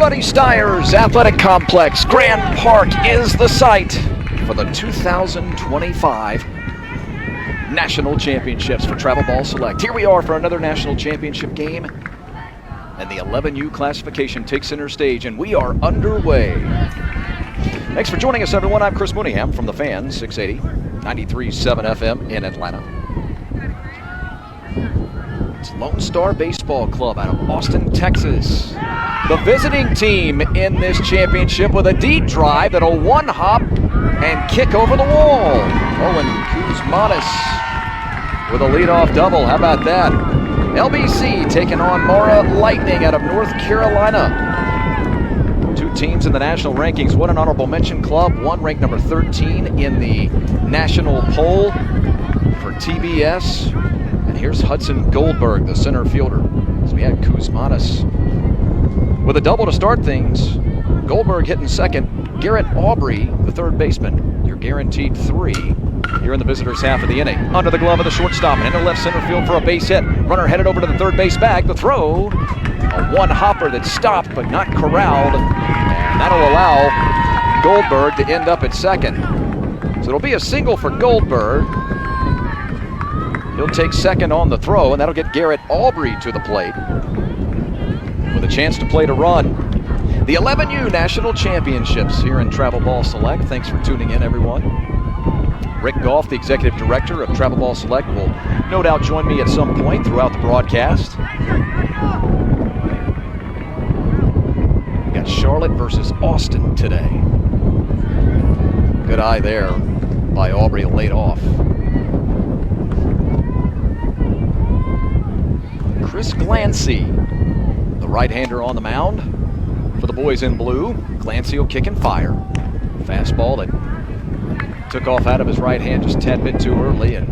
Buddy Steyer's Athletic Complex, Grand Park is the site for the 2025 National Championships for Travel Ball Select. Here we are for another National Championship game, and the 11U classification takes center stage, and we are underway. Thanks for joining us, everyone. I'm Chris Mooneyham from The Fan, 680, 93.7 FM in Atlanta. It's Lone Star Baseball Club out of Austin, Texas. The visiting team in this championship with a deep drive that'll one-hop and kick over the wall. Owen Kuzmanis with a leadoff double. How about that? LBC taking on Mora Lightning out of North Carolina. Two teams in the national rankings. One an honorable mention club. One ranked number 13 in the national poll for TBS. And here's Hudson Goldberg, the center fielder. So we had Kuzmanis with a double to start things. Goldberg hitting second. Garrett Aubrey, the third baseman. You're guaranteed 3 here in the visitors' half of the inning. Under the glove of the shortstop and into left center field for a base hit. Runner headed over to the third base bag. The throw, a one-hopper that stopped but not corralled. And that'll allow Goldberg to end up at second. So it'll be a single for Goldberg. He'll take second on the throw, and that'll get Garrett Aubrey to the plate with a chance to plate a run. The 11U National Championships here in Travel Ball Select. Thanks for tuning in, everyone. Rick Goff, the Executive Director of Travel Ball Select, will no doubt join me at some point throughout the broadcast. We got Charlotte versus Austin today. Good eye there by Aubrey, laid off. Chris Glancy, the right-hander on the mound for the boys in blue. Glancy will kick and fire. Fastball that took off out of his right hand just a tad bit too early and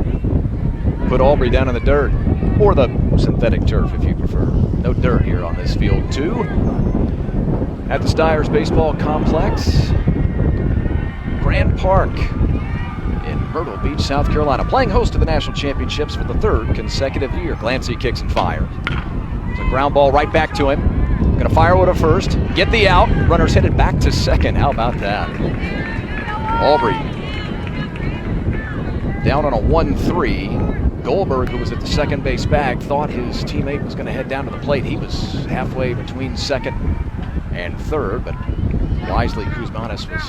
put Aubrey down in the dirt, or the synthetic turf if you prefer. No dirt here on this field too. At the Steyer's Baseball Complex, Grand Park in Myrtle Beach, South Carolina, playing host to the National Championships for the 3rd consecutive year. Glancy kicks and fires. It's a ground ball right back to him. Gonna fire with a first, get the out. Runner's headed back to second. How about that? Aubrey down on a 1-3. Goldberg, who was at the second base bag, thought his teammate was gonna head down to the plate. He was halfway between second and third, but wisely Kuzmanis was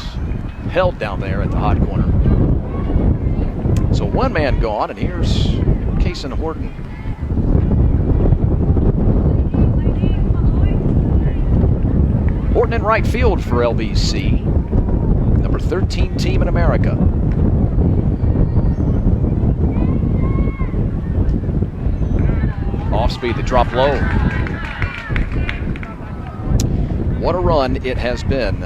held down there at the hot corner. So one man gone, and here's Kason Horton. Horton in right field for LBC. Number 13 team in America. Off speed to drop low. What a run it has been.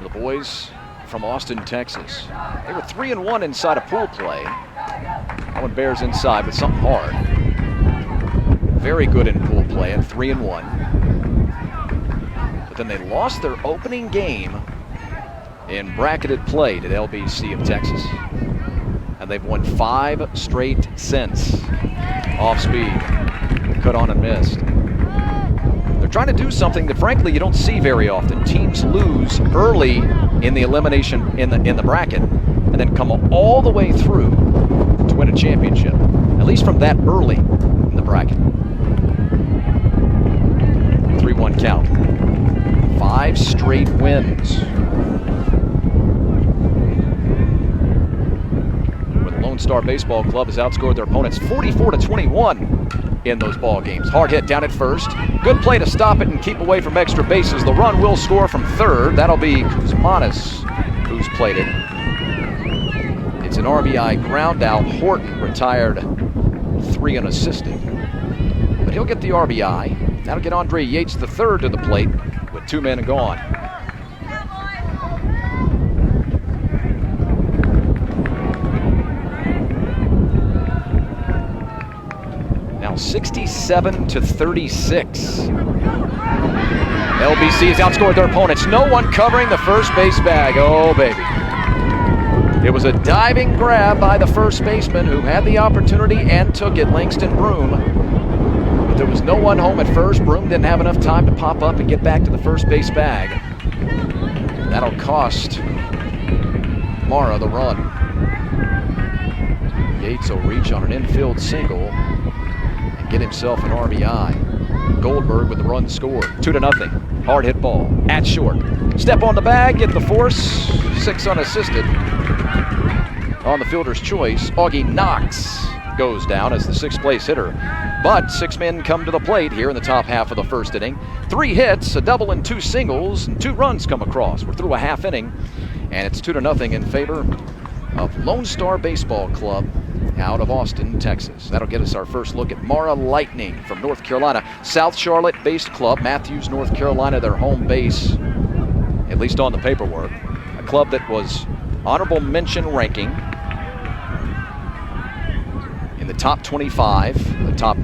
The boys from Austin, Texas. They were 3-1 inside of pool play. That one bears inside with something hard. Very good in pool play at 3-1. But then they lost their opening game in bracketed play to LBC of Texas. And they've won 5 straight since. Off speed, cut on and missed. They're trying to do something that frankly you don't see very often. Teams lose early in the elimination in the bracket and then come all the way through to win a championship. At least from that early in the bracket. 3-1 count. 5 straight wins. Where the Lone Star Baseball Club has outscored their opponents 44-21 in those ball games. Hard hit down at first. Good play to stop it and keep away from extra bases. The run will score from third. That'll be Kuzmanis who's played it. It's an RBI ground out. Horton retired 3 unassisted. But he'll get the RBI. That'll get Andre Yates III to the plate with 2 men gone. Now 67-36. LBC has outscored their opponents. No one covering the first base bag. Oh, baby. It was a diving grab by the first baseman who had the opportunity and took it, Langston Broom. But there there was no one home at first. Broom didn't have enough time to pop up and get back to the first base bag. That'll cost Mara the run. Yates will reach on an infield single and get himself an RBI. Goldberg with the run scored. 2-0. Hard hit ball at short. Step on the bag, get the force. 6 unassisted. On the fielder's choice, Augie Knox goes down as the 6th place hitter. But 6 men come to the plate here in the top half of the first inning. 3 hits, a double and 2 singles, and 2 runs come across. We're through a half inning, and it's 2-0 in favor of Lone Star Baseball Club out of Austin, Texas. That'll get us our first look at Mara Lightning from North Carolina. South Charlotte-based club, Matthews, North Carolina, their home base, at least on the paperwork. A club that was honorable mention ranking in the top 25, the top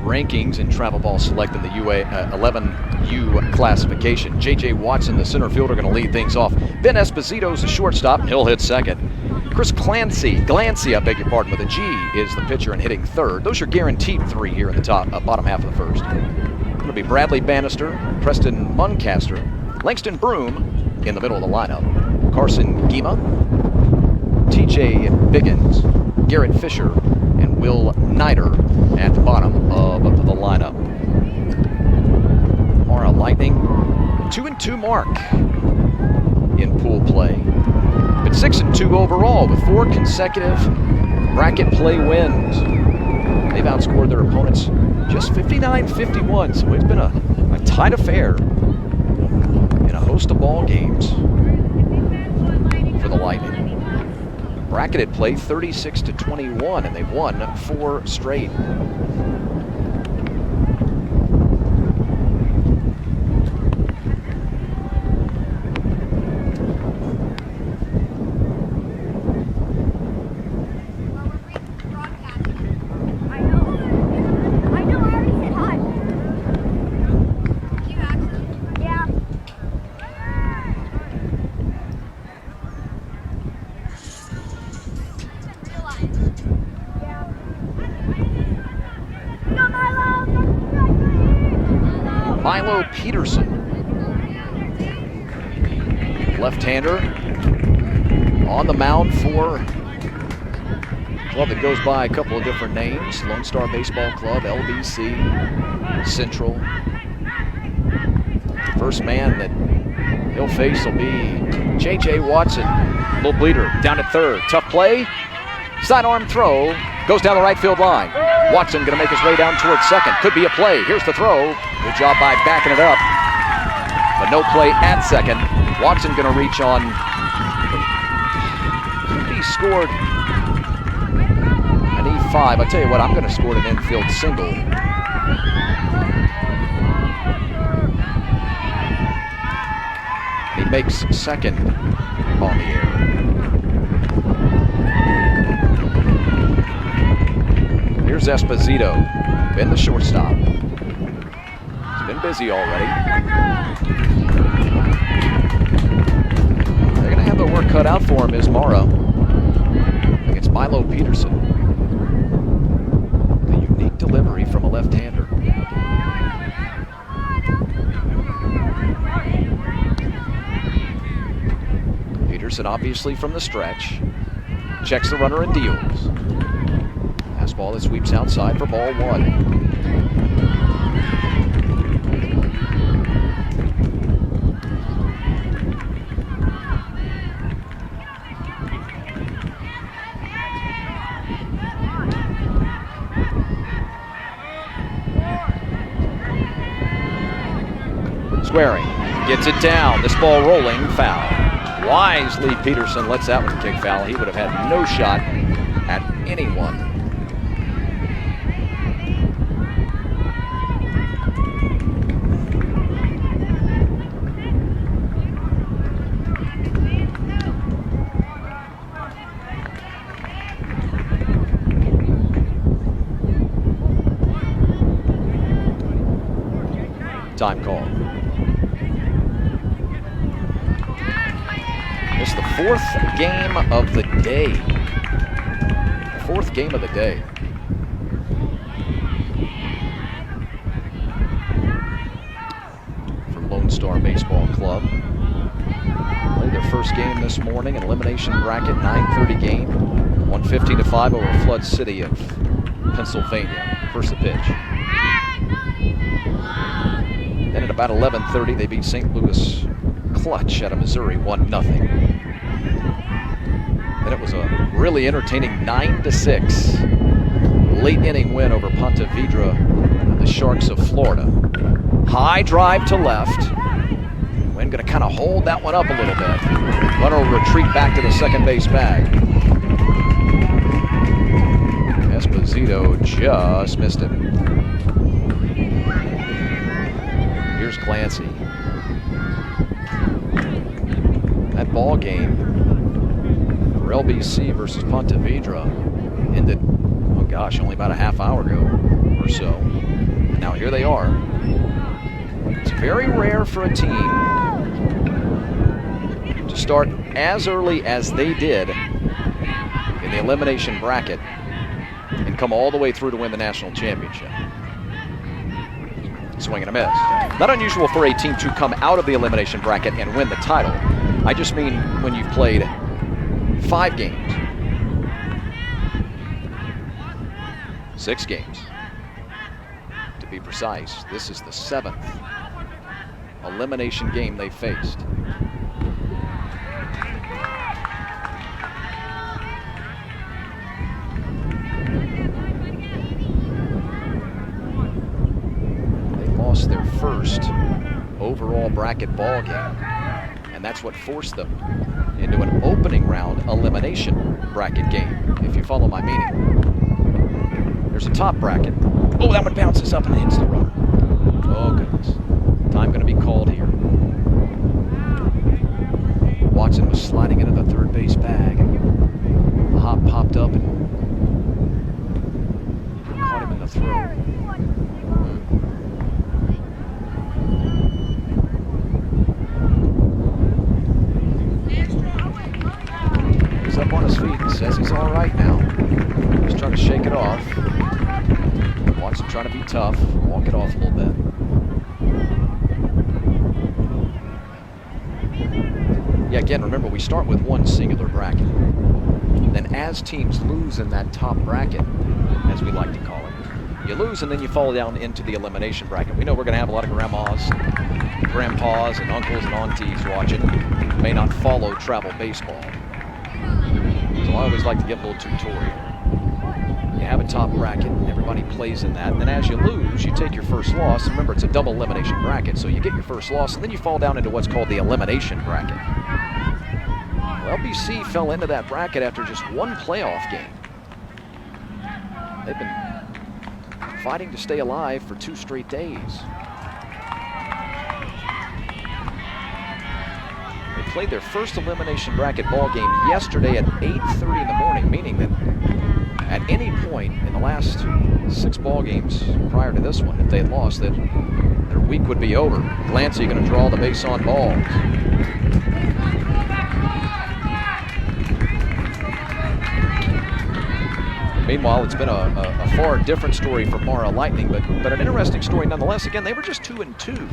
rankings in travel ball select in the 11U classification. J.J. Watson, the center fielder, going to lead things off. Ben Esposito's the shortstop, and he'll hit second. Chris Glancy, I beg your pardon, with a G, is the pitcher and hitting third. Those are guaranteed 3 here in the bottom half of the first. It'll be Bradley Bannister, Preston Muncaster, Langston Broom in the middle of the lineup. Carson Gima, TJ Biggins, Garrett Fisher, and Will Nider at the bottom of the lineup. Mara Lightning, 2-2 mark in pool play, but 6-2 overall with 4 consecutive bracket play wins. They've outscored their opponents just 59-51, so it's been a tight affair in a host of ball games for the Lightning. Bracketed play 36-21, and they've won 4 straight. Peterson, left-hander, on the mound for a club that goes by a couple of different names. Lone Star Baseball Club, LBC, Central. First man that he'll face will be J.J. Watson. Little bleeder down at third. Tough play. Sidearm throw. Goes down the right field line. Watson going to make his way down towards second. Could be a play. Here's the throw. Good job by backing it up. But no play at second. Watson going to reach on. He scored an E5. I tell you what, I'm going to score an infield single. He makes second on the air. Here's Esposito, been the shortstop. He's been busy already. They're going to have their work cut out for him, is Mara against Milo Peterson. The unique delivery from a left-hander. Peterson obviously from the stretch. Checks the runner and deals. Ball that sweeps outside for ball 1. Squaring, gets it down. This ball rolling, foul. Wisely, Peterson lets that one kick foul. He would have had no shot at anyone. Time call. It's the 4th game of the day. 4th game of the day. Star Baseball Club. Played their first game this morning, an elimination bracket, 9:30 game. 115-5 over Flood City of Pennsylvania. First the pitch. Then at about 11:30, they beat St. Louis Clutch out of Missouri, 1-0. Then it was a really entertaining 9-6 late inning win over Ponte Vedra, the Sharks of Florida. High drive to left. Wynn going to kind of hold that one up a little bit. Runner will retreat back to the second base bag. Esposito just missed it. Here's Clancy. That ball game for LBC versus Ponte Vedra ended, oh gosh, only about a half hour ago or so. And now here they are. It's very rare for a team to start as early as they did in the elimination bracket and come all the way through to win the national championship. Swing and a miss. Not unusual for a team to come out of the elimination bracket and win the title. I just mean when you've played 5 games, 6 games to be precise. This is the 7th elimination game they faced. They lost their first overall bracket ball game, and that's what forced them into an opening round elimination bracket game, if you follow my meaning. There's a top bracket. Oh, that one bounces up and hits the runner. Oh, goodness. Time going to be called here. Watson was sliding into the third base bag. The hop popped up and caught him in the throat. He's up on his feet and says he's all right now. He's trying to shake it off. Watson trying to be tough, walk it off a little bit. Yeah, again, remember, we start with one singular bracket. Then as teams lose in that top bracket, as we like to call it, you lose and then you fall down into the elimination bracket. We know we're going to have a lot of grandmas, grandpas, and uncles and aunties watching who may not follow travel baseball. So I always like to give a little tutorial. You have a top bracket, everybody plays in that, and then as you lose, you take your first loss. Remember, it's a double elimination bracket, so you get your first loss, and then you fall down into what's called the elimination bracket. Well, LBC fell into that bracket after just one playoff game. They've been fighting to stay alive for 2 straight days. They played their first elimination bracket ball game yesterday at 8:30 in the morning, meaning that at any point in the last 6 ball games prior to this one, if they had lost, that their week would be over. Clancy going to draw the base on balls. Meanwhile, it's been a far different story for Mara Lightning, but an interesting story nonetheless. Again, they were just 2-2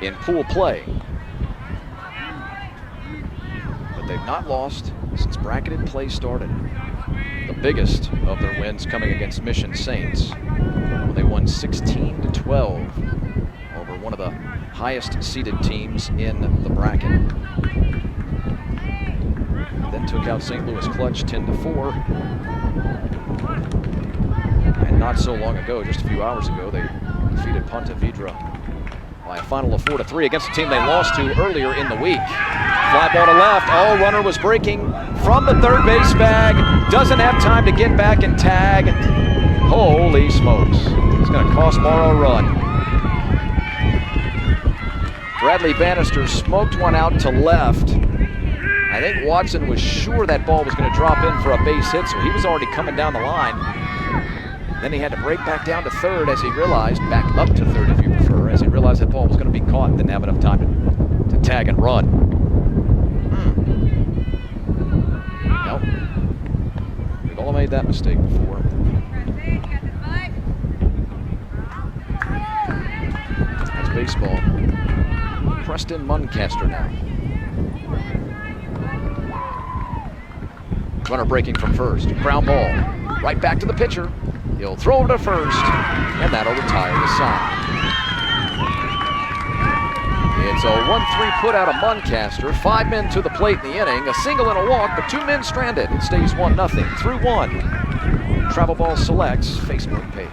in pool play. But they've not lost since bracketed play started. The biggest of their wins coming against Mission Saints, when they won 16-12 over one of the highest seeded teams in the bracket. Then took out St. Louis Clutch 10-4. And not so long ago, just a few hours ago, they defeated Ponte Vedra by a final of 4-3 against a team they lost to earlier in the week. Fly ball to left. Oh, runner was breaking from the third base bag. Doesn't have time to get back and tag. Holy smokes. It's going to cost Morrow a run. Bradley Bannister smoked one out to left. I think Watson was sure that ball was going to drop in for a base hit, so he was already coming down the line. Then he had to break back down to third as he realized, back up to third if you prefer, as he realized that ball was going to be caught and didn't have enough time to tag and run. Nope. We've all made that mistake before. That's baseball. Preston Muncaster now. Runner breaking from first. Ground ball. Right back to the pitcher. He'll throw to first, and that'll retire the side. It's a 1-3 put out of Muncaster. 5 men to the plate in the inning. A single and a walk, but 2 men stranded. It stays 1-0 through 1. Travel Ball selects Facebook page.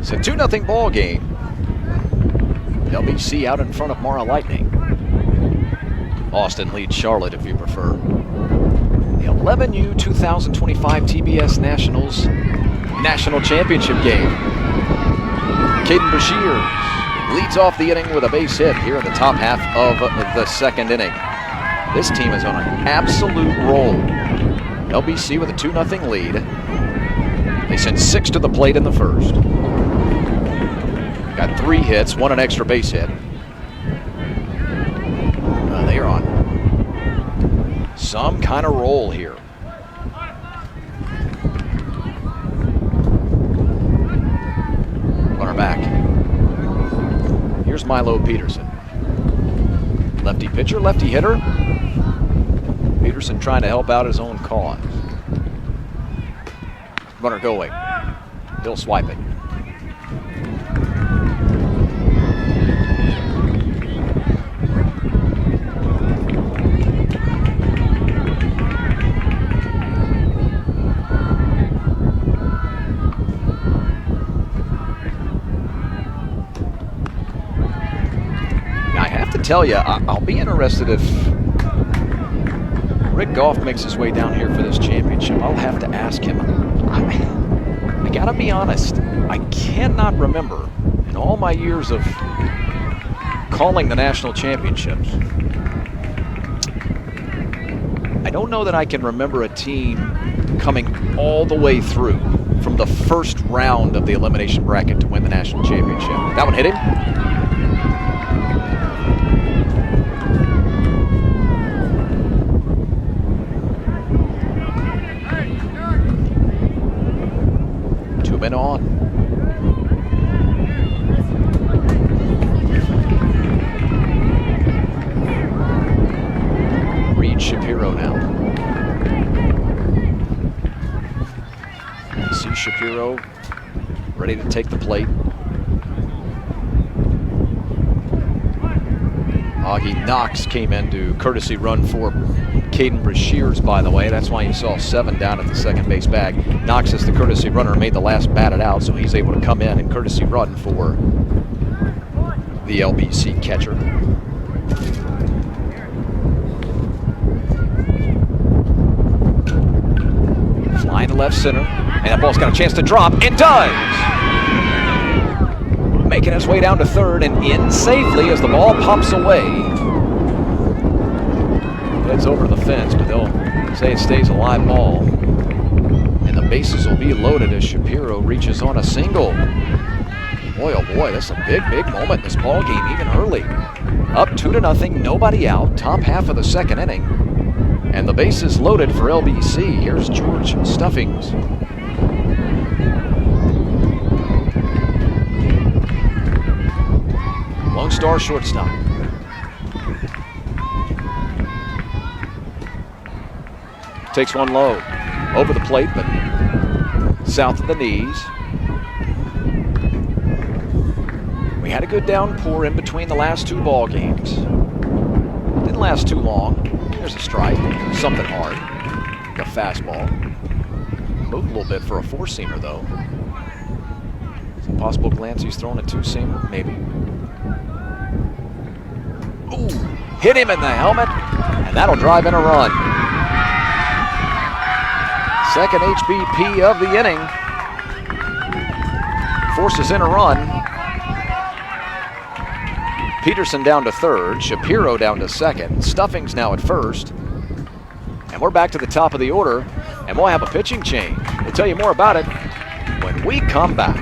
It's a 2-0 ball game. LBC out in front of Mara Lightning. Austin leads Charlotte if you prefer. The 11U 2025 TBS Nationals National Championship game. Caden Brashears leads off the inning with a base hit here in the top half of the second inning. This team is on an absolute roll. LBC with a 2-0 lead. They sent 6 to the plate in the first. Got 3 hits, 1 an extra base hit. They are on some kind of roll here. Runner back. Here's Milo Peterson. Lefty pitcher, lefty hitter. Peterson trying to help out his own cause. Runner going. He'll swipe it. Tell you, I'll be interested if Rick Goff makes his way down here for this championship. I'll have to ask him. I gotta be honest, I cannot remember in all my years of calling the national championships. I don't know that I can remember a team coming all the way through from the first round of the elimination bracket to win the national championship. That one hit him. On. Reed Shapiro now. See Shapiro ready to take the plate. Augie Knox came in to courtesy run for Caden Brashears, by the way. That's why you saw 7 down at the second base bag. Knox is the courtesy runner, made the last batted out, so he's able to come in and courtesy run for the LBC catcher. Flying to left center, and that ball's got a chance to drop. It does! making his way down to third and in safely as the ball pops away. Heads over to the fence, but they'll say it stays a live ball. And the bases will be loaded as Shapiro reaches on a single. Boy, oh boy, that's a big, big moment in this ball game, even early. Up 2-0, nobody out, top half of the second inning. And the bases loaded for LBC. Here's George Stuffings. Lone Star shortstop. Takes one low. Over the plate, but south of the knees. We had a good downpour in between the last two ball games. Didn't last too long. There's a strike. Something hard. A fastball. Moved a little bit for a four-seamer, though. Is it possible glance he's throwing a two-seamer? Maybe. Ooh, hit him in the helmet, and that'll drive in a run. Second HBP of the inning. Forces in a run. Peterson down to third, Shapiro down to second, Stuffings now at first. And we're back to the top of the order, and we'll have a pitching change. We'll tell you more about it when we come back.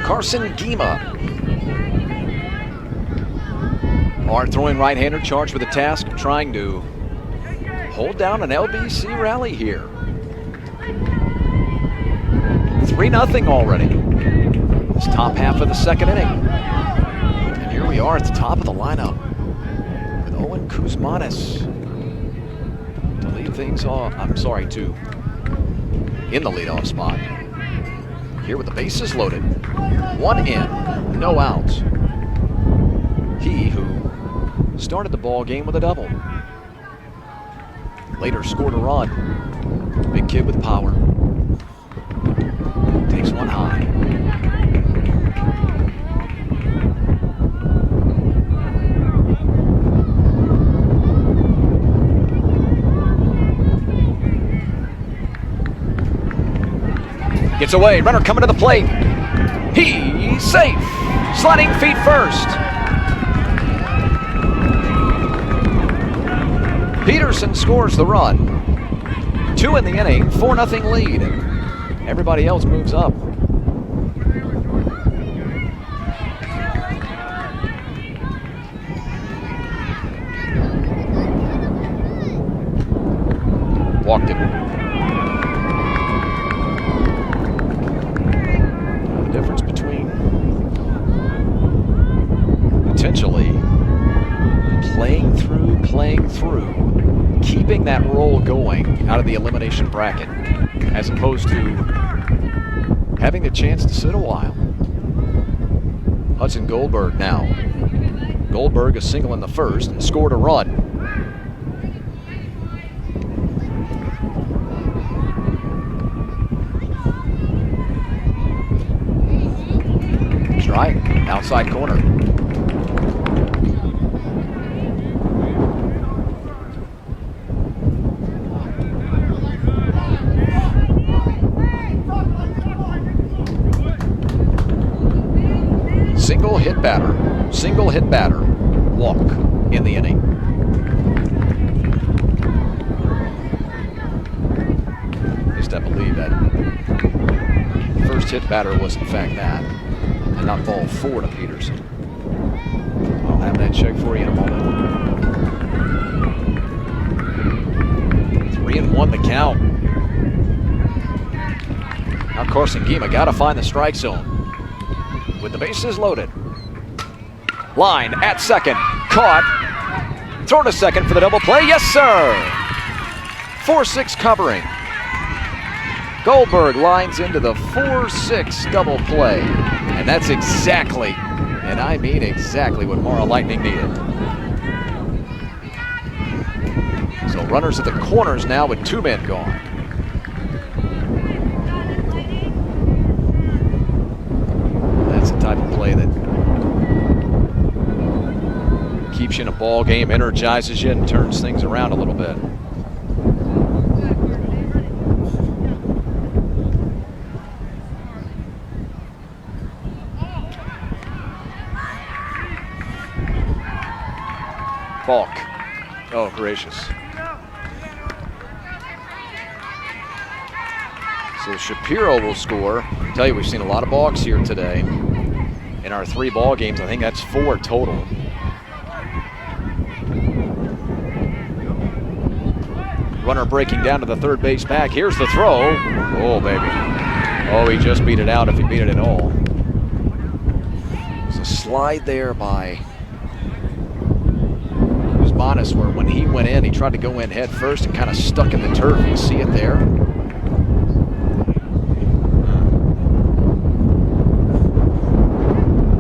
Carson Gima. Our throwing right-hander charged with the task of trying to hold down an LBC rally here. 3-0 already. It's top half of the second inning. And here we are at the top of the lineup with Owen Kuzmanis to lead things off. In the leadoff spot. Here with the bases loaded. One in, no outs. He who started the ball game with a double. Later scored a run. Big kid with power. Takes one high. Gets away, runner coming to the plate. He's safe. Sliding feet first. Peterson scores the run. 2 in the inning, 4-0 lead. Everybody else moves up. Walked him. The difference between potentially playing through, keeping that roll going out of the elimination bracket, as opposed to having the chance to sit a while. Hudson Goldberg now. Goldberg a single in the first and scored a run. Strike, outside corner. Single hit batter, walk in the inning. At least I believe that first hit batter was in fact that, and not ball 4 to Peterson. I'll have that check for you in a moment. 3-1 the count. Now Carson Gima got to find the strike zone with the bases loaded. Line at second, caught, thrown to second for the double play, yes sir! 4-6 covering. Goldberg lines into the 4-6 double play. And that's exactly, and I mean exactly, what Mara Lightning needed. So runners at the corners now with 2 men gone. That's the type of play that keeps you in a ball game, energizes you, and turns things around a little bit. Balk. Oh, gracious. So Shapiro will score. I tell you, we've seen a lot of balks here today. In our 3 ball games, I think that's 4 total. Runner breaking down to the third base bag. Here's the throw. Oh, baby. Oh, he just beat it out if he beat it at all. There's a slide there by Bonus, where when he went in, he tried to go in head first and kind of stuck in the turf. You see it there.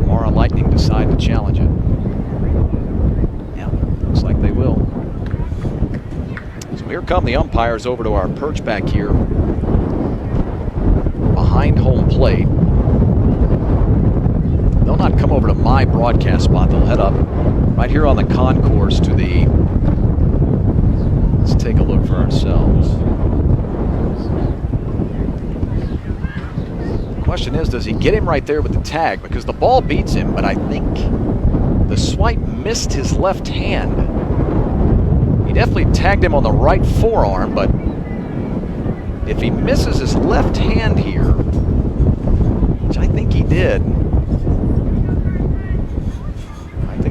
Mara Lightning decide to challenge it. Yeah, looks like they will. So here come the umpires over to our perch back here behind home plate. They'll not come over to my broadcast spot. They'll head up right here on the concourse to the, let's take a look for ourselves. The question is, does he get him right there with the tag? Because the ball beats him, but I think the swipe missed his left hand. He definitely tagged him on the right forearm, but if he misses his left hand here, which I think he did,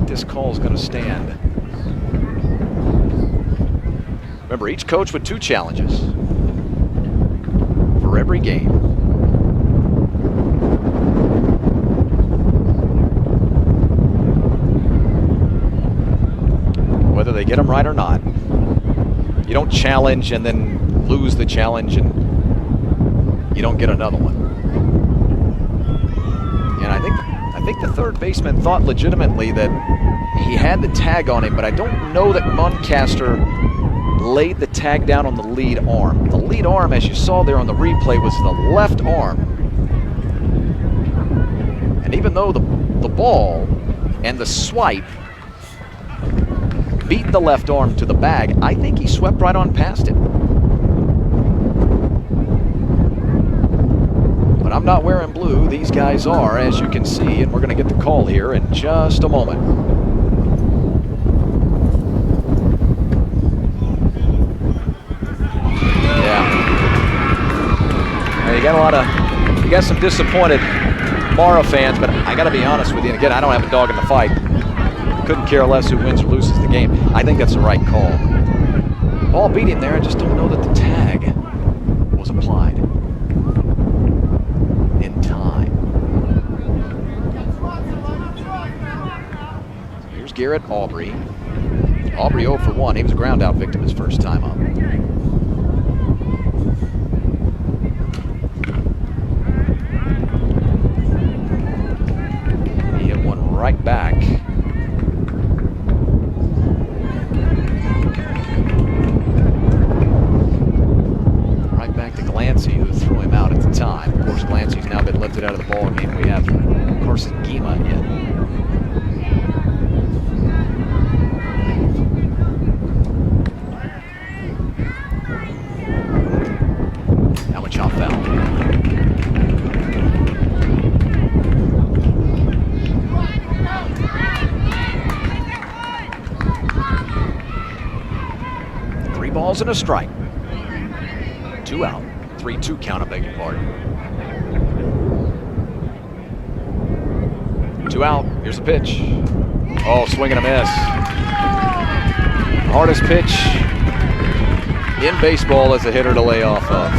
this call is going to stand. Remember, each coach with 2 challenges for every game. Whether they get them right or not. You don't challenge and then lose the challenge and you don't get another one. And I think the third baseman thought legitimately that he had the tag on him, but I don't know that Muncaster laid the tag down on the lead arm. The lead arm, as you saw there on the replay, was the left arm. And even though the ball and the swipe beat the left arm to the bag, I think he swept right on past it. But I'm not wearing blue. These guys are, as you can see, and we're going to get the call here in just a moment. You got some disappointed Mara fans, but I got to be honest with you. And again, I don't have a dog in the fight. Couldn't care less who wins or loses the game. I think that's the right call. Ball beat him there. I just don't know that the tag was applied in time. Here's Garrett Aubrey. Aubrey 0 for 1. He was a ground out victim his first time up. now been lifted out of the ball game. We have Carson Gima in. Chop foul. Three balls and a strike. 2 out. 3-2 count, I beg your pardon. 2 out. Here's the pitch. Oh, swing and a miss. Hardest pitch in baseball as a hitter to lay off of.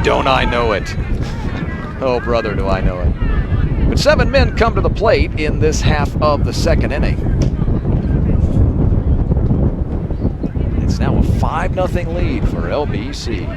Don't I know it? Oh, brother, do I know it. But 7 men come to the plate in this half of the second inning. It's now a 5-0 lead for LBC.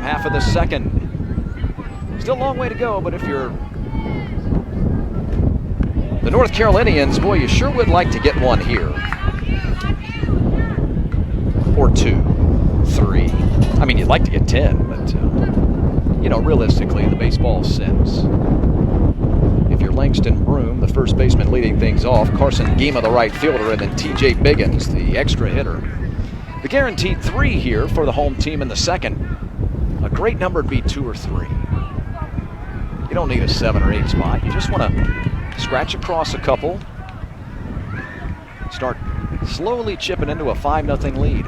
Half of the second. Still a long way to go, but if you're the North Carolinians, boy, you sure would like to get one here. Or 2, 3. I mean, you'd like to get 10, but, you know, realistically, the baseball sends. If you're Langston Broom, the first baseman leading things off, Carson Gima, the right fielder, and then T.J. Biggins, the extra hitter. The guaranteed 3 here for the home team in the second. A great number would be 2 or 3. You don't need a 7 or 8 spot. You just want to scratch across a couple. Start slowly chipping into a 5-0 lead.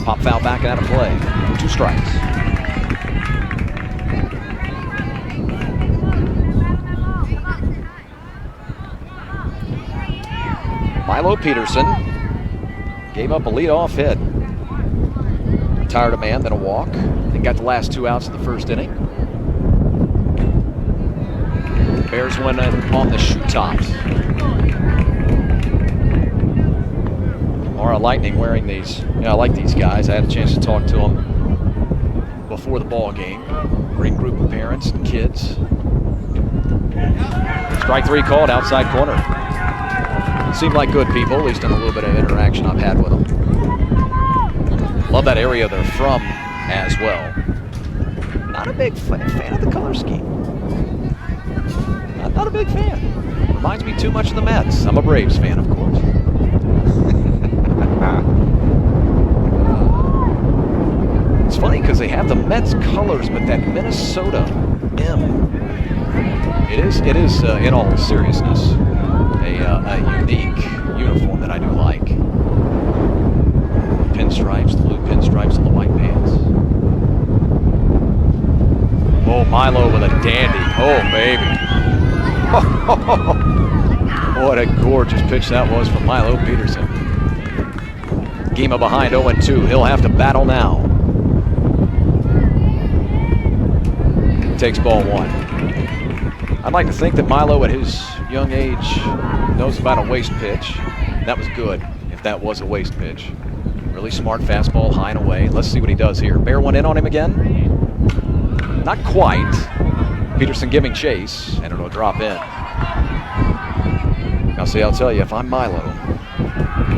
Pop foul back and out of play. 2 strikes. Milo Peterson gave up a leadoff hit. Retired a man, then a walk, and got the last 2 outs of the first inning. Bears went on the shoe tops. Mara Lightning wearing these. Yeah, I like these guys. I had a chance to talk to them before the ball game. Great group of parents and kids. Strike 3 called, outside corner. Seem like good people, at least in a little bit of interaction I've had with them. Love that area they're from as well. Not a big fan of the color scheme. Not a big fan. Reminds me too much of the Mets. I'm a Braves fan, of course. It's funny because they have the Mets colors, but that Minnesota M. It is in all seriousness, a unique uniform that I do like. Pinstripes, the blue pinstripes on the white pants. Oh, Milo with a dandy. Oh, baby. What a gorgeous pitch that was from Milo Peterson. Gima behind 0-2. He'll have to battle now. Takes ball 1. I'd like to think that Milo at his young age knows about a waste pitch. That was good, if that was a waste pitch. Really smart fastball, high and away. Let's see what he does here. Bear one in on him again. Not quite. Peterson giving chase, and it'll drop in. Now see, I'll tell you, if I'm Milo,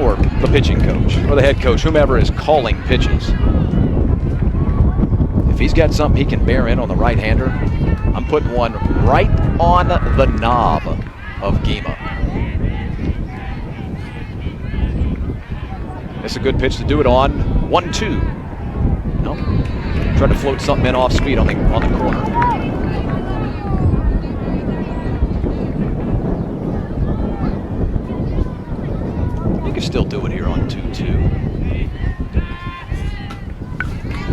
or the pitching coach, or the head coach, whomever is calling pitches, If he's got something he can bear in on the right-hander, I'm putting one right on the knob of Gima. It's a good pitch to do it on. 1-2. No, tried to float something in off speed on the corner. You can still do it here on 2-2.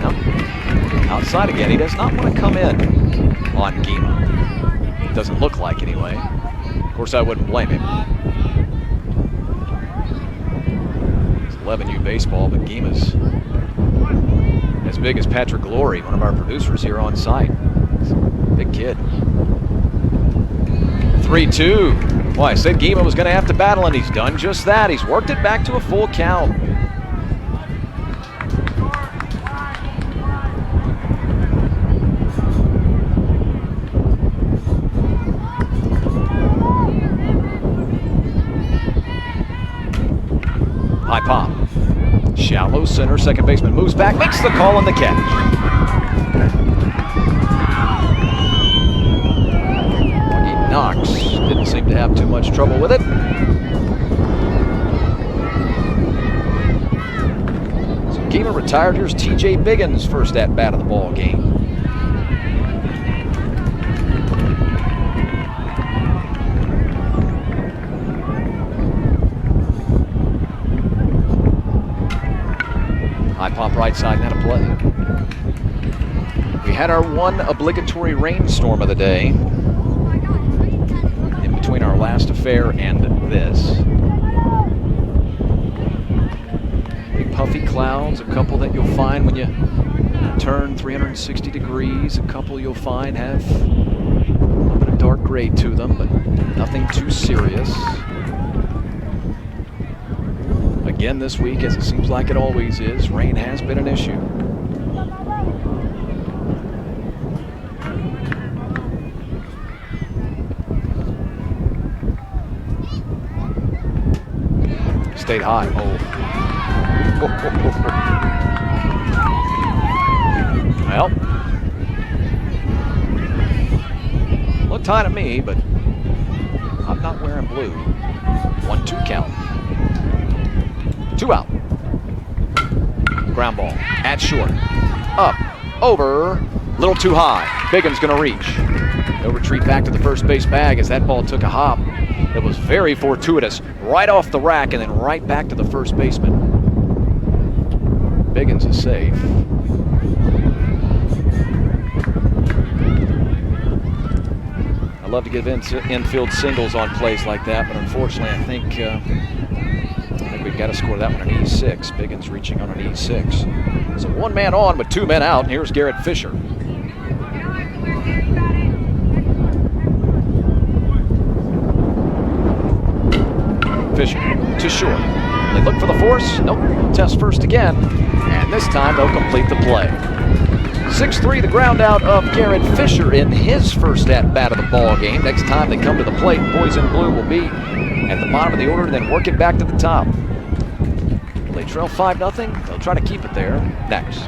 No, outside again. He does not want to come in on Gima. Doesn't look like anyway. Of course, I wouldn't blame him. 11U baseball, but Gima's as big as Patrick Glory, one of our producers here on site. Big kid. 3-2. Well, I said Gima was going to have to battle, and he's done just that. He's worked it back to a full count. High pop. Shallow center, second baseman moves back, makes the call on the catch. Augie Knox didn't seem to have too much trouble with it. So Gima retired. Here's TJ Biggins' first at bat of the ball game. High pop right side, and a play. We had our one obligatory rainstorm of the day in between our last affair and this. Big puffy clouds, a couple that you'll find when you turn 360 degrees, a couple you'll find have a little bit of dark gray to them, but nothing too serious. Again this week, as it seems like it always is, rain has been an issue. Stayed high. Oh. Well, looked high to me, but I'm not wearing blue. 1-2 count. 2 out. Ground ball at short. Up, over, little too high. Biggins gonna reach. No retreat back to the first base bag as that ball took a hop. It was very fortuitous. Right off the rack and then right back to the first baseman. Biggins is safe. I love to give infield singles on plays like that, but unfortunately I think we've got to score that one an E6. Biggins reaching on an E6. So 1 man on with 2 men out, and here's Garrett Fisher. Fisher to short. They look for the force. Nope. Test first again, and this time they'll complete the play. 6-3, the ground out of Garrett Fisher in his first at-bat of the ball game. Next time they come to the plate, boys in blue will be at the bottom of the order and then work it back to the top. They trail 5-0. They'll try to keep it there next.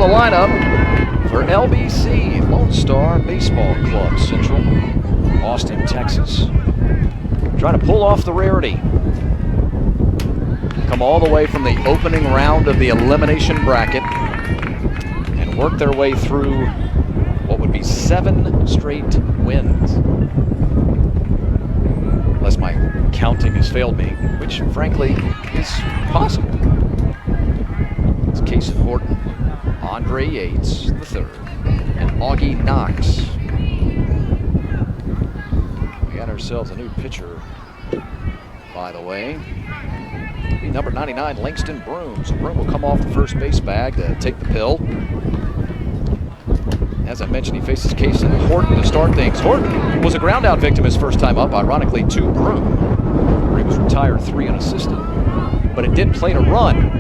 the lineup for LBC, Lone Star Baseball Club, Central Austin, Texas. Trying to pull off the rarity. Come all the way from the opening round of the elimination bracket and work their way through what would be 7 straight wins. Unless my counting has failed me, which frankly is possible. It's Cason Horton, Andre Yates III, and Augie Knox. We got ourselves a new pitcher, by the way. Be number 99, Langston Broom. So Broom will come off the first base bag to take the pill. As I mentioned, he faces Cason Horton to start things. Horton was a ground-out victim his first time up, ironically, to Broom, where he was retired 3 unassisted. But it did play to run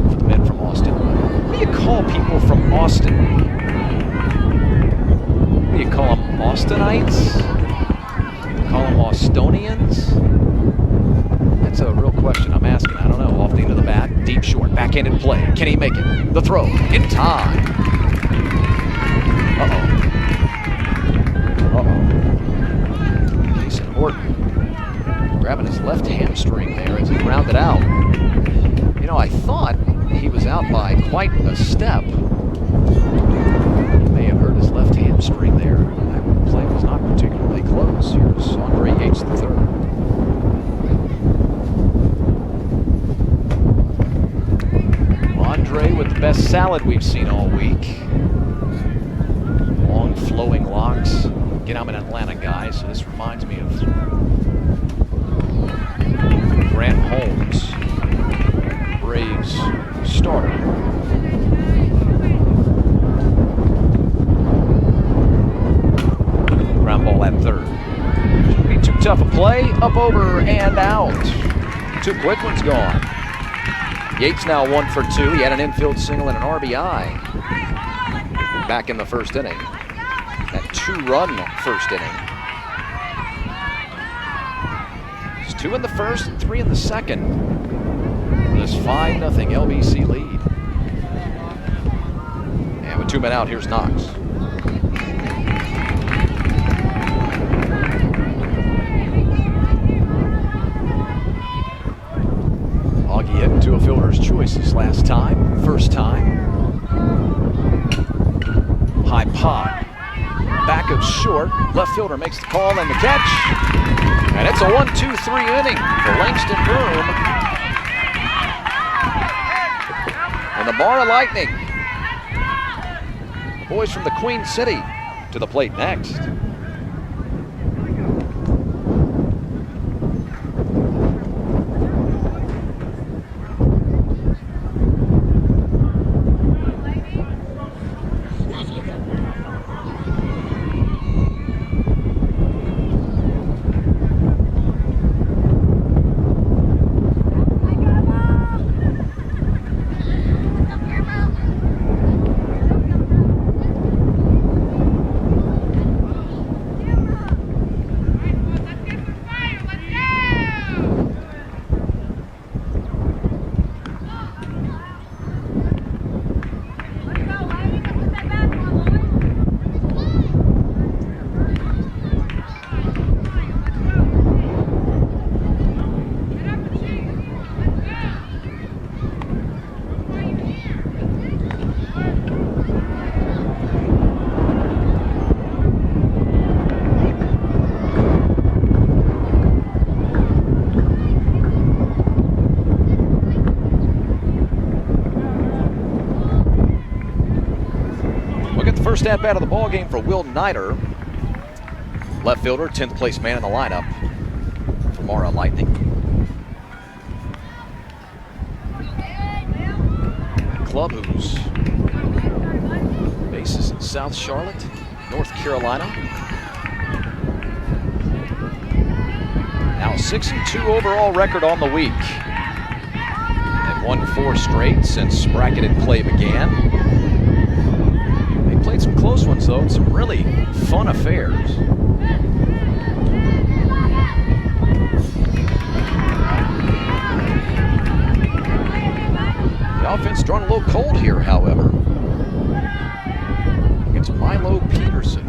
for the men from Austin. What do you call people from Austin? What do you call them? Austinites? Call them Austonians? That's a real question I'm asking. I don't know. Off the end of the bat, deep short, backhanded play. Can he make it? The throw in time. Cason Horton grabbing his left hamstring there as he grounded out. You know, I thought he was out by quite a step. He may have hurt his left hamstring there. That play was not particularly close. Here's Andre Yates III. Andre with the best salad we've seen all week. Long flowing locks. Again, I'm an Atlanta guy, so this reminds me of Grant Holmes, Braves starter. Ground ball at third. Shouldn't be too tough a play. Up, over, and out. 2 quick ones gone. Yates now 1 for 2. He had an infield single and an RBI back in the first inning. That 2-run first inning. It's 2 in the first and 3 in the second. This 5-0 LBC lead. And with 2 men out, here's Knox. Augie heading to a fielder's choice this last time. First time. High pop. Back of short. Left fielder makes the call and the catch. And it's a 1-2-3 inning for Langston Broom. And the Mara Lightning. The boys from the Queen City to the plate next. First at bat of the ball game for Will Nider, left fielder, 10th place man in the lineup for Mara Lightning. Club whose base is in South Charlotte, North Carolina. Now 6-2 overall record on the week. They've won 4 straight since bracketed play began. Played some close ones, though, and some really fun affairs. The offense drawn a little Peterson.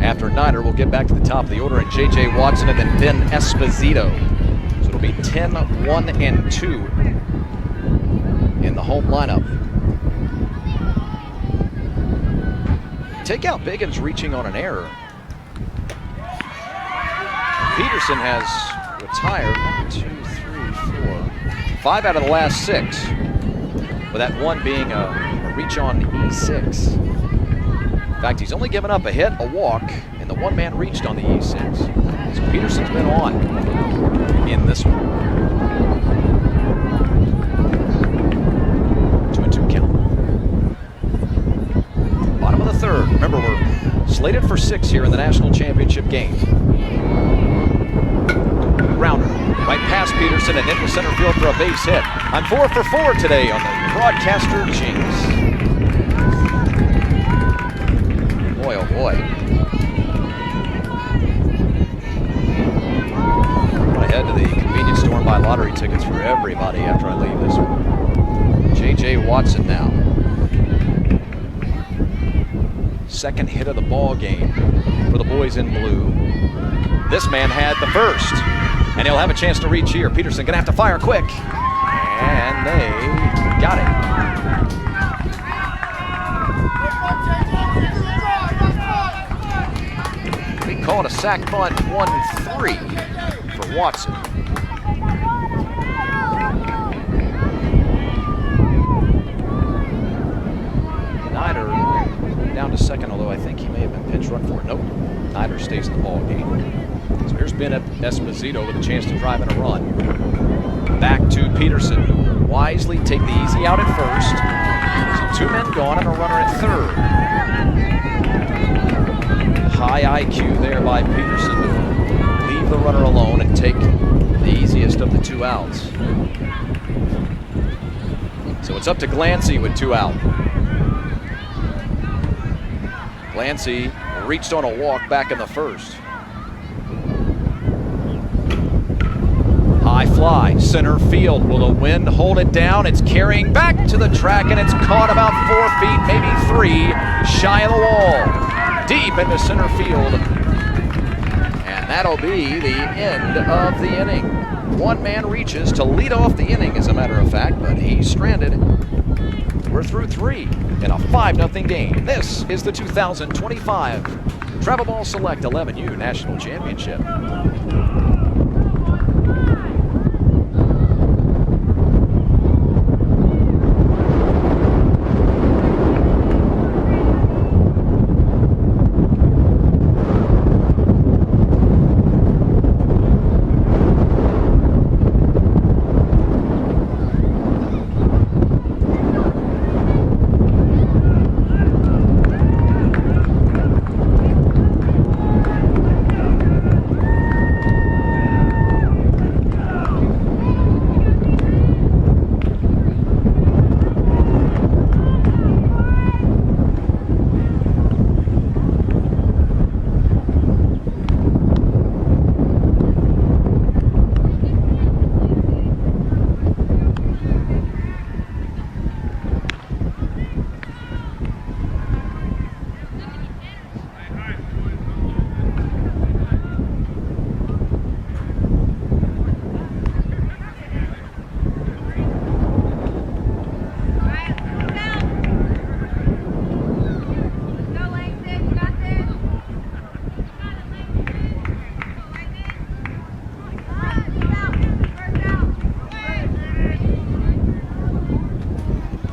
After Niner, we'll get back to the top of the order, and J.J. Watson and then Ben Esposito. So it'll be 10, 1, and 2 in the home lineup. Take out Biggins reaching on an error. Peterson has retired 1, 2, 3, 4, 5 out of the last 6. With that one being a reach on E6. In fact, he's only given up a hit, a walk, and the one man reached on the E6. So Peterson's been on in this one. 2-2 count. Bottom of the third. Remember, we're slated for 6 here in the national championship game. Rounder, right past Peterson and into center field for a base hit. I'm 4 for 4 today on the broadcaster jinx. Boy, oh boy. I'm going to head to the convenience store and buy lottery tickets for everybody after I leave this one. J.J. Watson now. Second hit of the ball game for the boys in blue. This man had the first, and he'll have a chance to reach here. Peterson going to have to fire quick, and they got it. We call it a sack bunt, 1-3 for Watson. Niner down to second, although I think he may have been pinch run for it. Nope, Niner stays in the ball game. So here's Ben Esposito with a chance to drive in a run. Back to Peterson, who will wisely take the easy out at first. So 2 men gone and a runner at third. High IQ there by Peterson to leave the runner alone and take the easiest of the 2 outs. So it's up to Glancy with 2 out. Glancy reached on a walk back in the first. High fly, center field. Will the wind hold it down? It's carrying back to the track, and it's caught about 4 feet, maybe 3, shy of the wall. Deep into center field. And that'll be the end of the inning. One man reaches to lead off the inning, as a matter of fact, but he's stranded. We're through 3 in a 5-0 game. This is the 2025 Travel Ball Select 11U National Championship.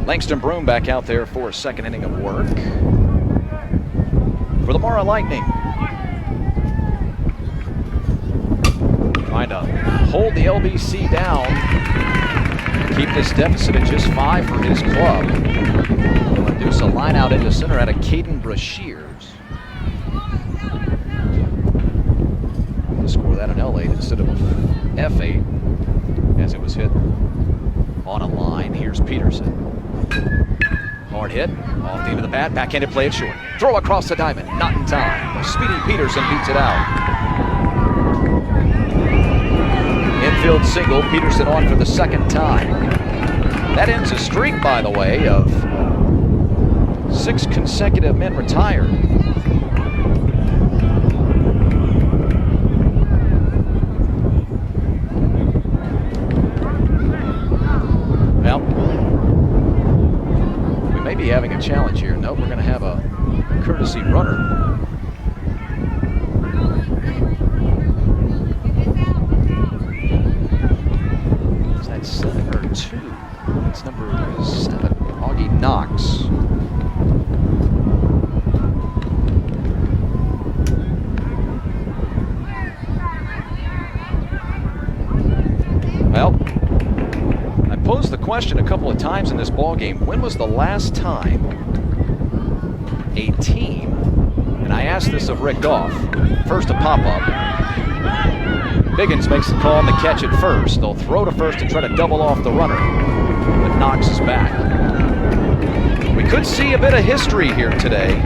Langston Broom back out there for a second inning of work for the Mara Lightning. Trying to hold the LBC down, keep this deficit at just 5 for his club. He'll induce a line out into center out of Caden Brashears. To score that an L8 instead of F8 as it was hit on a line. Here's Peterson. Hard hit, off the end of the bat, backhanded play it short. Throw across the diamond, not in time. A speedy Peterson beats it out. Infield single, Peterson on for the second time. That ends a streak, by the way, of 6 consecutive men retired. Well, we may be having a challenge here. Nope, we're going to have a courtesy runner. Is that 7 or 2? It's number 7, Augie Knox. Well, I posed the question a couple of times in this ball game. When was the last time a team, and I asked this of Rick Goff, first a pop-up. Biggins makes the call on the catch at first. They'll throw to first and try to double off the runner, but Knox is back. We could see a bit of history here today.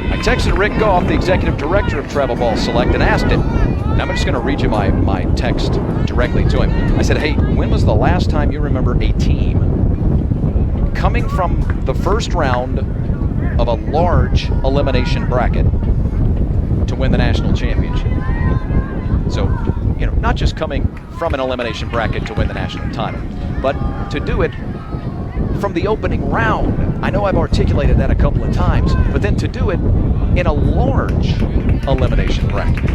I texted Rick Goff, the executive director of Travel Ball Select, and asked him, and I'm just going to read you my text directly to him. I said, hey, when was the last time you remember a team coming from the first round of a large elimination bracket to win the national championship? So, not just coming from an elimination bracket to win the national title, but to do it from the opening round. I know I've articulated that a couple of times, but then to do it in a large elimination bracket.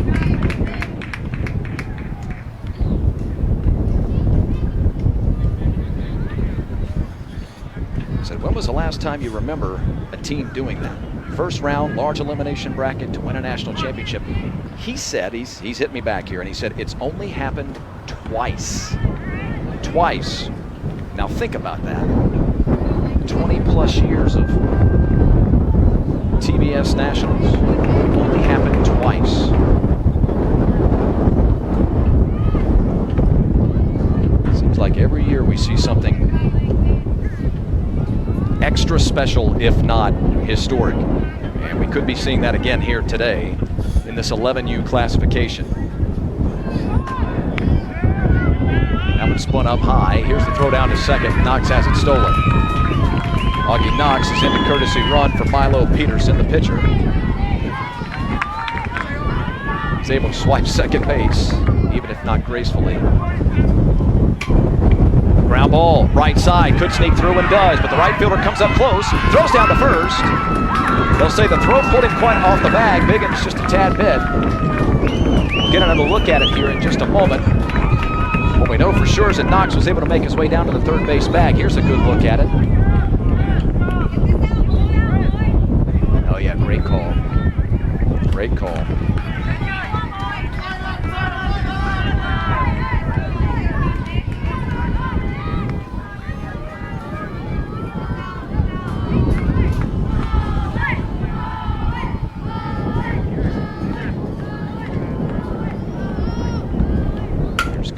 I said, when was the last time you remember a team doing that? First round, large elimination bracket to win a national championship. He said, he's hit me back here, and he said it's only happened twice. Twice. Now think about that. 20 plus years of TBS Nationals. Only happened twice. Seems like every year we see something extra special, if not historic. And we could be seeing that again here today in this 11U classification. That one spun up high. Here's the throw down to second. Knox has it stolen. Augie Knox is in the courtesy run for Milo Peterson, the pitcher. He's able to swipe second base, even if not gracefully. Ground ball, right side, could sneak through and does, but the right fielder comes up close, throws down to first. They'll say the throw pulled him quite off the bag. Biggins just a tad bit. We'll get another look at it here in just a moment. What we know for sure is that Knox was able to make his way down to the third base bag. Here's a good look at it. Oh yeah, great call. Great call.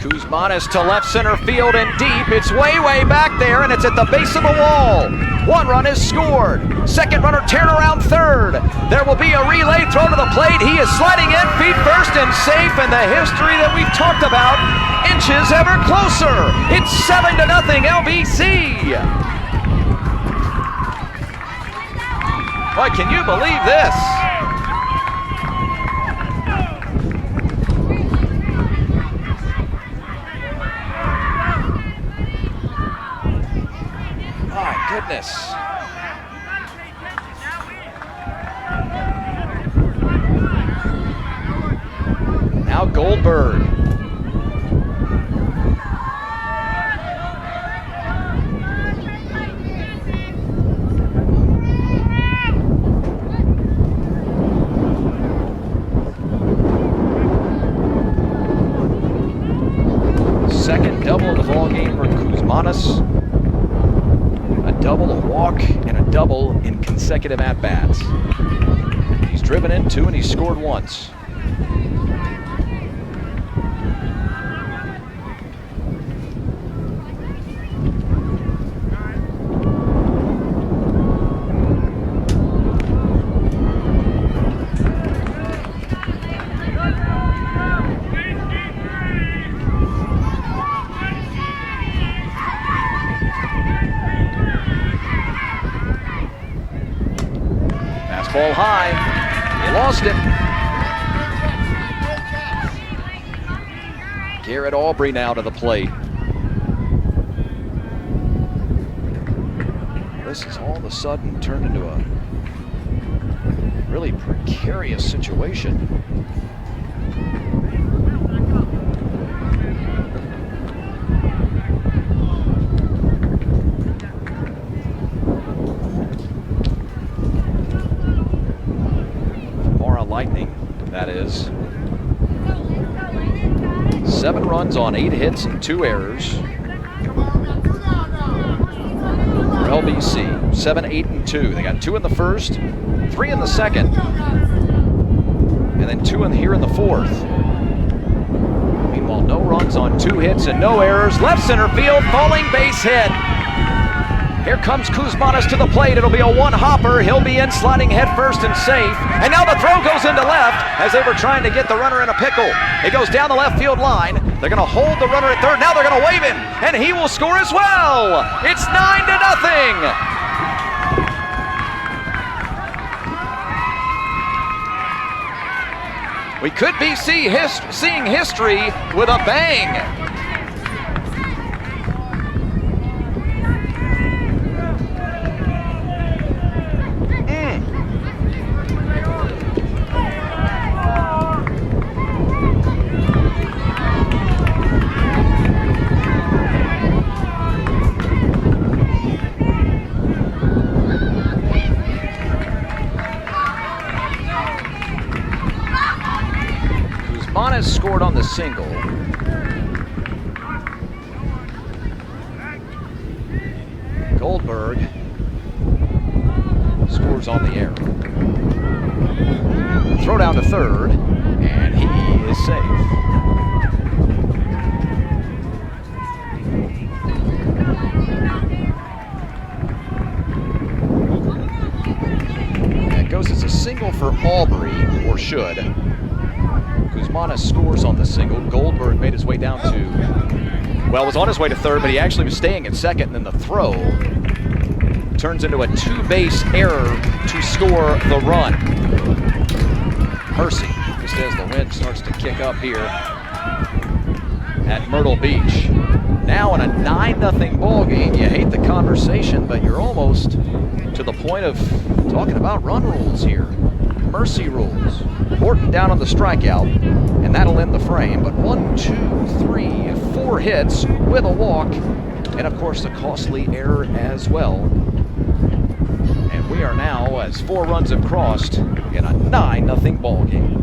Kuzmanis to left center field and deep. It's way back there, and it's at the base of the wall. One run is scored. Second runner turn around third. There will be a relay throw to the plate. He is sliding in, feet first and safe, and the history that we've talked about inches ever closer. It's 7-0 LBC. Boy, can you believe this? Goodness. Now Goldberg. Second double of the ball game for Kuzmanis. Double, a walk, and a double in consecutive at-bats. He's driven in 2 and he's scored once. ball high. He lost it. Garrett Aubrey now to the plate. This has all of a sudden turned into a really precarious situation. Lightning, that is. 7 runs on 8 hits and 2 errors. For LBC, 7, 8, and 2. They got 2 in the first, 3 in the second, and then 2 here in the fourth. Meanwhile, no runs on 2 hits and no errors. Left center field, falling base hit. Here comes Kuzmanis to the plate. It'll be a one-hopper. He'll be in sliding head first and safe. And now the throw goes into left as they were trying to get the runner in a pickle. It goes down the left field line. They're going to hold the runner at third. Now they're going to wave him, and he will score as well. It's 9-0. We could be seeing history with a bang. Scored on the single. Goldberg scores on the error. Throw down to third, and he is safe. That goes as a single for Aubrey, or should. Kuzmanis scores on the single. Goldberg made his way down to, well, was on his way to third, but he actually was staying at second, and then the throw turns into a 2-base error to score the run. Mercy, just as the wind starts to kick up here at Myrtle Beach. Now in a 9-0 ball game. You hate the conversation, but you're almost to the point of talking about run rules here. Mercy rules. Horton down on the strikeout, and that'll end the frame. But 1, 2, 3, 4 hits with a walk, and of course the costly error as well. And we are now, as 4 runs have crossed, in a 9-0 ball game.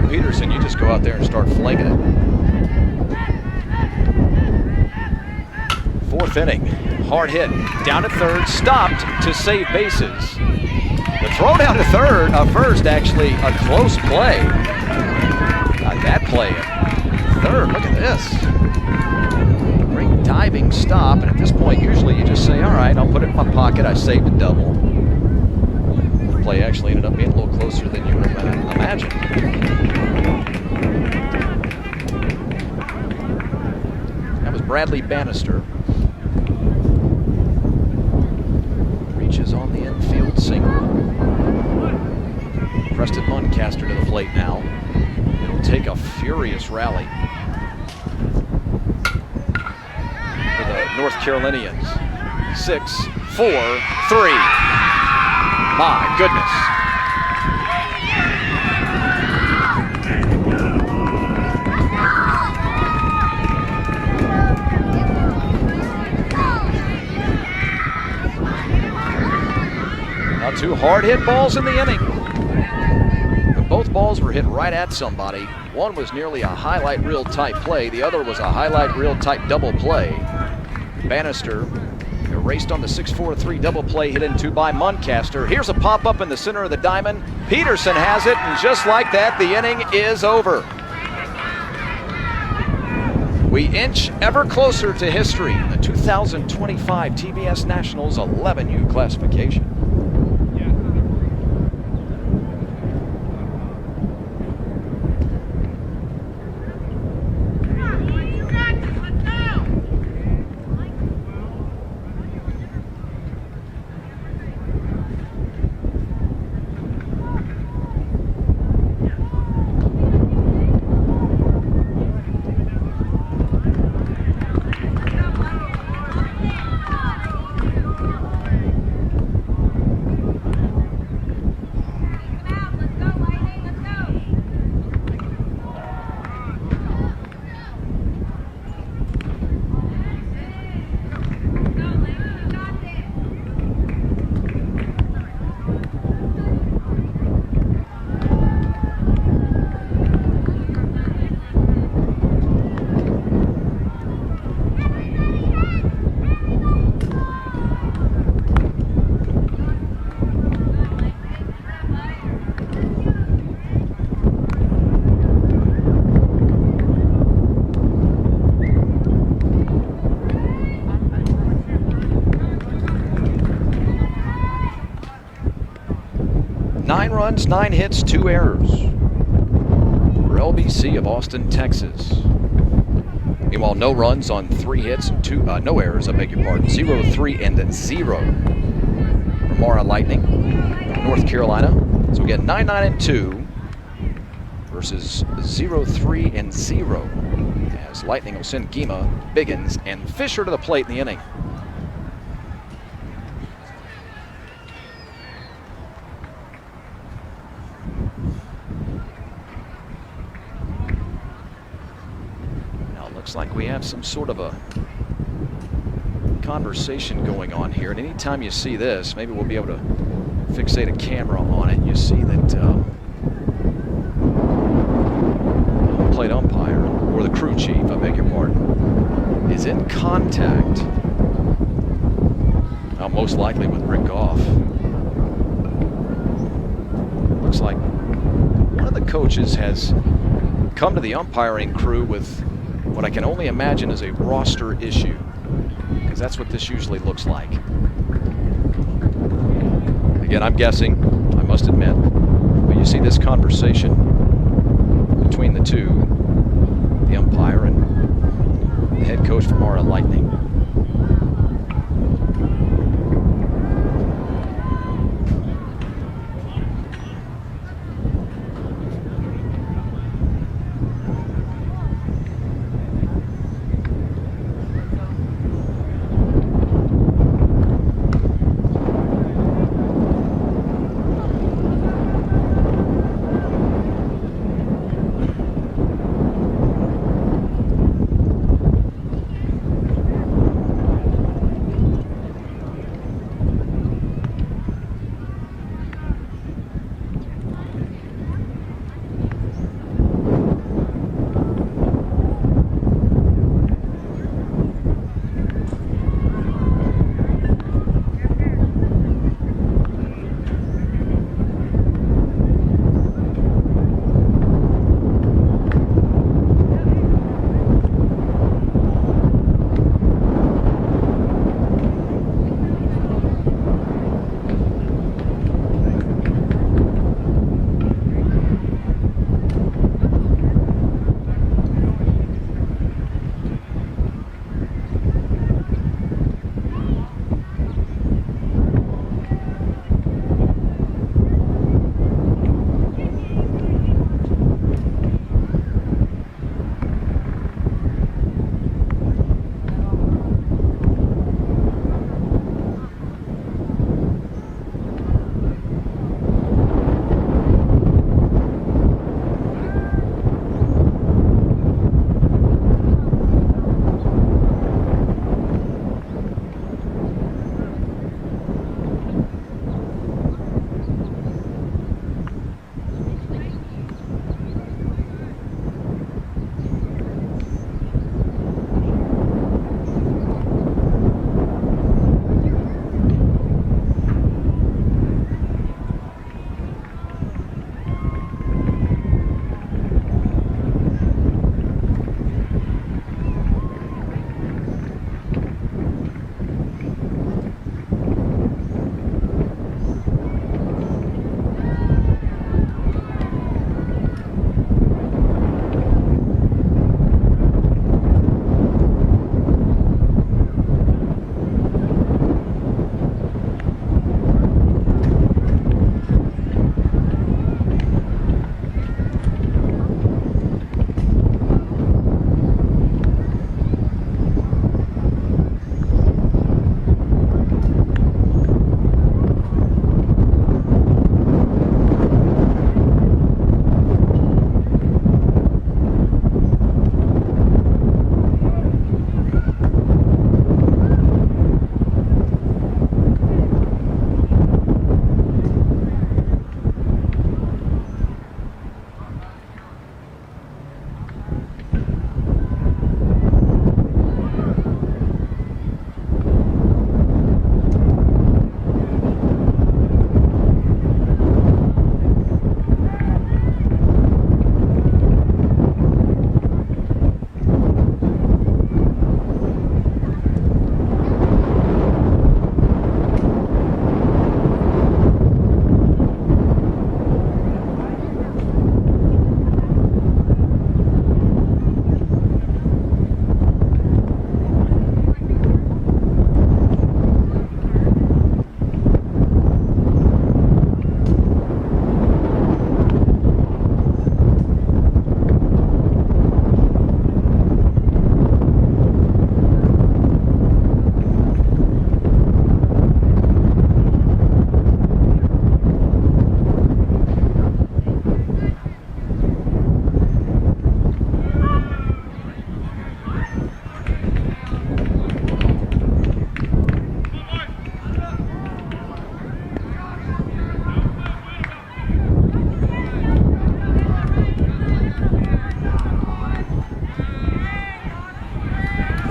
Peterson, you just go out there and start flinging it. 4th inning, hard hit, down to third, stopped to save bases. The throw down to first, actually a close play. Got that play at third, look at this. Great diving stop, and at this point, usually you just say, all right, I'll put it in my pocket, I saved a double. The play actually ended up being a little closer than you would have imagined. Bradley Bannister. plate now. It'll take a furious rally for the North Carolinians. 6, 4, 3. My goodness. Now 2 hard hit balls in the inning. But both balls were hit right at somebody. One was nearly a highlight reel type play. The other was a highlight reel type double play. Bannister erased on the 6-4-3 double play hit into by Muncaster. Here's a pop up in the center of the diamond. Peterson has it, and just like that, the inning is over. We inch ever closer to history in the 2025 TBS Nationals 11U classification. Nine runs, 9 hits, 2 errors for LBC of Austin, Texas. Meanwhile, no runs on 3 hits and no errors, I beg your pardon. 0, 3, and 0 for Mara Lightning of North Carolina. So we get 9, 9, and 2 versus 0, 3, and 0 as Lightning will send Gima, Biggins, and Fisher to the plate in the inning. Looks like we have some sort of a conversation going on here. And anytime you see this, maybe we'll be able to fixate a camera on it. You see that the plate umpire, or the crew chief, I beg your pardon, is in contact, most likely with Rick Goff. Looks like one of the coaches has come to the umpiring crew with what I can only imagine is a roster issue, because that's what this usually looks like. Again, I'm guessing, I must admit, but you see this conversation between the two, the umpire and the head coach for Mara Lightning.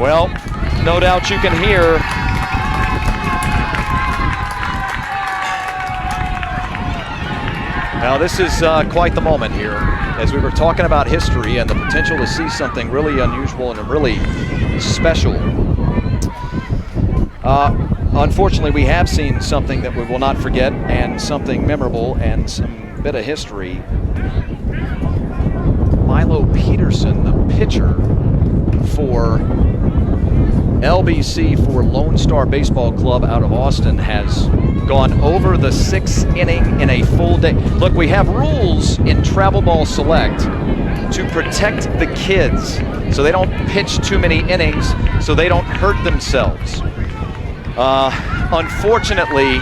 Well, no doubt you can hear now this is quite the moment here as we were talking about history and the potential to see something really unusual and really special. Unfortunately, we have seen something that we will not forget and something memorable and some bit of history. Milo Peterson, the pitcher for LBC for Lone Star Baseball Club out of Austin, has gone over the 6th inning in a full day. Look, we have rules in Travel Ball Select to protect the kids so they don't pitch too many innings so they don't hurt themselves. Unfortunately,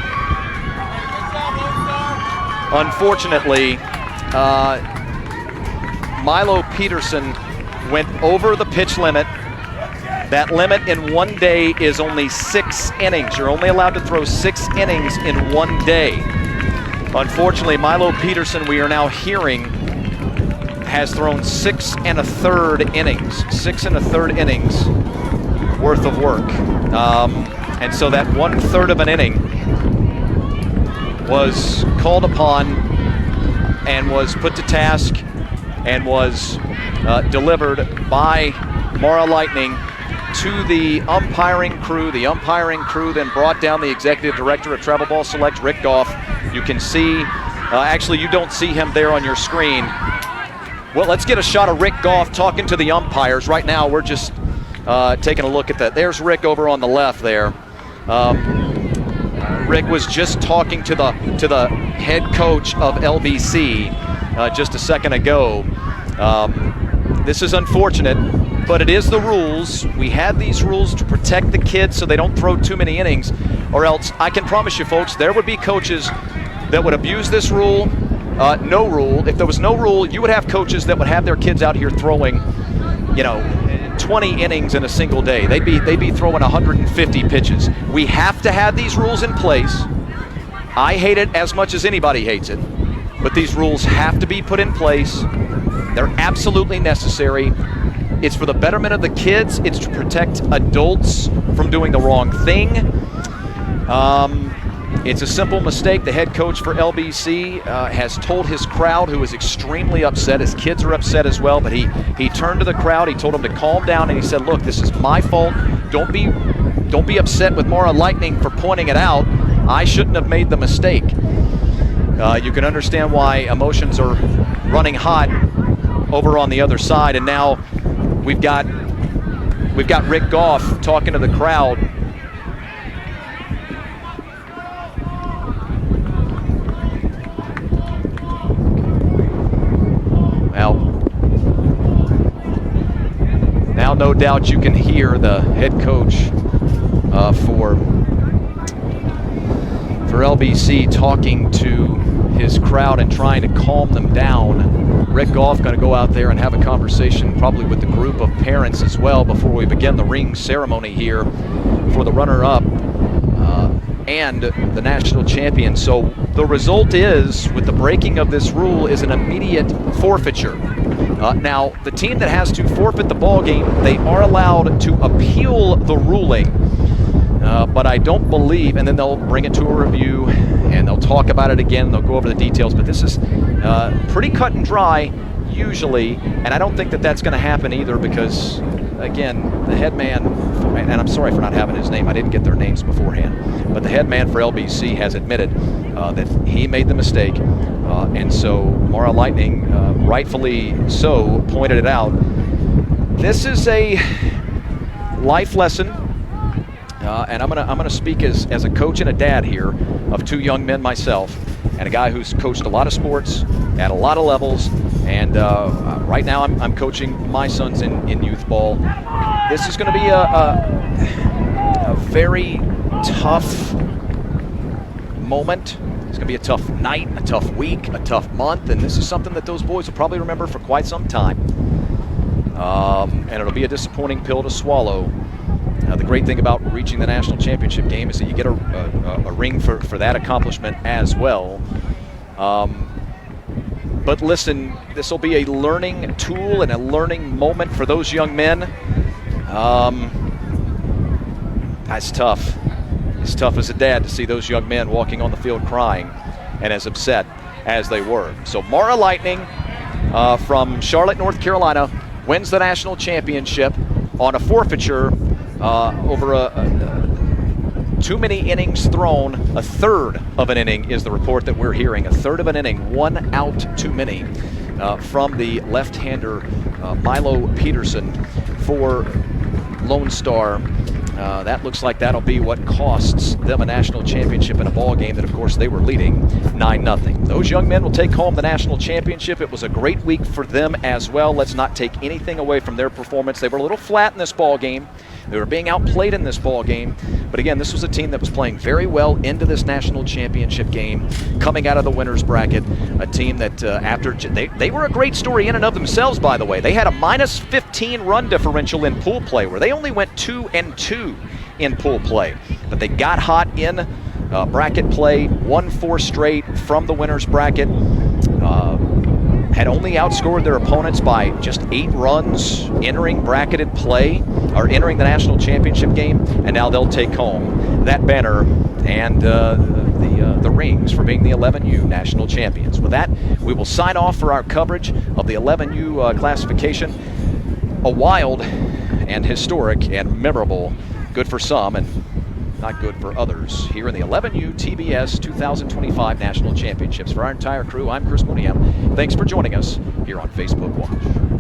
Milo Peterson went over the pitch limit. That limit in one day is only 6 innings. You're only allowed to throw 6 innings in one day. Unfortunately, Milo Peterson, we are now hearing, has thrown 6 1/3 innings. 6 1/3 innings worth of work. And so that 1/3 of an inning was called upon and was put to task and was delivered by Mara Lightning to the umpiring crew. The umpiring crew then brought down the executive director of Travel Ball Select, Rick Goff. You can see, actually you don't see him there on your screen. Well, let's get a shot of Rick Goff talking to the umpires. Right now we're just taking a look at that. There's Rick over on the left there. Rick was just talking to the head coach of LBC just a second ago. This is unfortunate, but it is the rules. We had these rules to protect the kids so they don't throw too many innings, or else I can promise you folks, there would be coaches that would abuse this rule. No rule. If there was no rule, you would have coaches that would have their kids out here throwing, 20 innings in a single day. They'd be throwing 150 pitches. We have to have these rules in place. I hate it as much as anybody hates it, but these rules have to be put in place. They're absolutely necessary. It's for the betterment of the kids. It's to protect adults from doing the wrong thing. It's a simple mistake. The head coach for LBC has told his crowd, who is extremely upset. His kids are upset as well, but he turned to the crowd. He told them to calm down, and he said, look, this is my fault. Don't be upset with Mara Lightning for pointing it out. I shouldn't have made the mistake. You can understand why emotions are running hot over on the other side, and now we've got Rick Goff talking to the crowd. Now no doubt you can hear the head coach for LBC talking to his crowd and trying to calm them down. Rick Goff going to go out there and have a conversation probably with the group of parents as well before we begin the ring ceremony here for the runner-up and the national champion. So the result is, with the breaking of this rule, is an immediate forfeiture. Now, the team that has to forfeit the ball game, they are allowed to appeal the ruling, but I don't believe, and then they'll bring it to a review and they'll talk about it again, they'll go over the details, but this is pretty cut and dry usually, and I don't think that that's going to happen either because, again, the head man, and I'm sorry for not having his name, I didn't get their names beforehand, but the head man for LBC has admitted that he made the mistake, and so Mara Lightning, rightfully so, pointed it out. This is a life lesson, and I'm gonna speak as a coach and a dad here of 2 young men myself, and a guy who's coached a lot of sports at a lot of levels, and right now I'm coaching my sons in youth ball. This is going to be a very tough moment. It's going to be a tough night, a tough week, a tough month, and this is something that those boys will probably remember for quite some time. And it'll be a disappointing pill to swallow. The great thing about reaching the national championship game is that you get a ring for that accomplishment as well. But listen, this will be a learning tool and a learning moment for those young men. That's tough. It's tough as a dad to see those young men walking on the field crying and as upset as they were. So Mara Lightning from Charlotte, North Carolina, wins the national championship on a forfeiture over too many innings thrown. A third of an inning is the report that we're hearing. A third of an inning, 1 out too many from the left-hander Milo Peterson for Lone Star. That looks like that'll be what costs them a national championship in a ball game that, of course, they were leading 9-0. Those young men will take home the national championship. It was a great week for them as well. Let's not take anything away from their performance. They were a little flat in this ball game. They were being outplayed in this ball game. But again, this was a team that was playing very well into this national championship game, coming out of the winner's bracket. A team that they were a great story in and of themselves, by the way. They had a minus 15 run differential in pool play, where they only went 2-2 in pool play. But they got hot in bracket play, won 4 straight from the winner's bracket. Had only outscored their opponents by just 8 runs entering bracketed play, or entering the national championship game, and now they'll take home that banner and the rings for being the 11U national champions. With that, we will sign off for our coverage of the 11U classification. A wild and historic and memorable, good for some and not good for others, here in the 11U TBS 2025 National Championships. For our entire crew, I'm Chris Mooneyham. Thanks for joining us here on Facebook Watch.